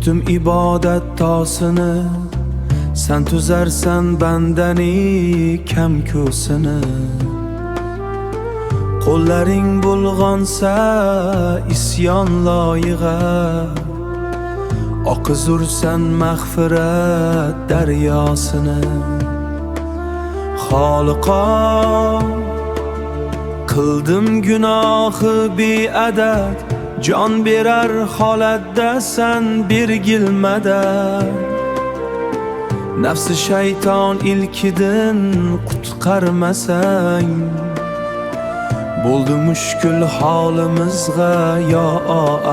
Kutdim ibodat tosini, sen tuzarsan bandani kam ko'sini. Qo'llaring bulg'onsa isyon loyiga, oqizursan mag'firat daryosini. Xoliqom, qildim gunohi beadad, jon berar holatda san bergilmada. Nafsi shayton ilkidin qutqarmasang, bo'ldi mushkul holimizga yo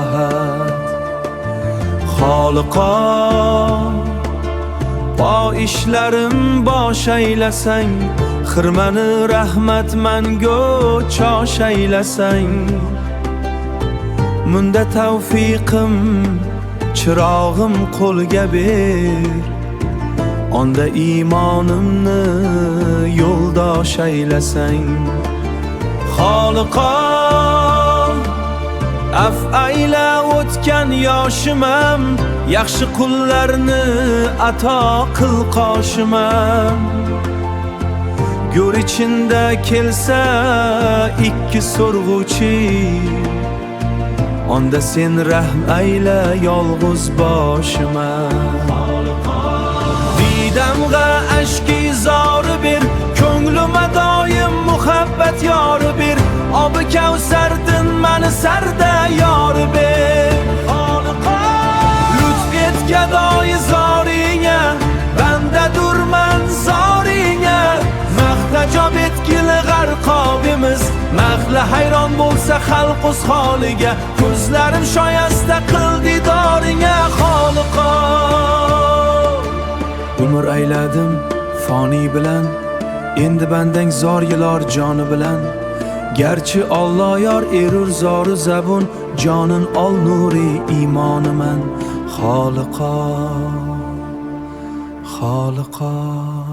ahad. Xoliqom, po ishlarim bosh aylasang, xirmani rahmat mango chosh aylasang. Munda tavfiqim, chirog'im qo'lga ber, onda iymonimni yo'ldosh aylasang. Xoliqom, af ayla o'tgan yoshimam, yaxshi qullarni ato qil qoshimam. Go'r ichinda kelsa ikki so'rg'uvchi, onda sen rahm ayla yolg'iz boshima. Didamga ashki zori ber, ko'nglima doim muhabbat yori ber. Obi kavsardin mani sarda yori ber. Lutf et gadoyi zoringa, bandadurman zoringa. Mahtajob etgil g'arqobimiz, mahla hayron bo'lsa xalqus holiga. Ko'zlarim shoyasta qil didoringa. Xoliqom, umr ayladim foni bilan, endi bandang zor yilar joni bilan. Garchi Alloh yor erur zoru zabun, jonin ol nuri iymoniman. Xoliqom, Xoliqom.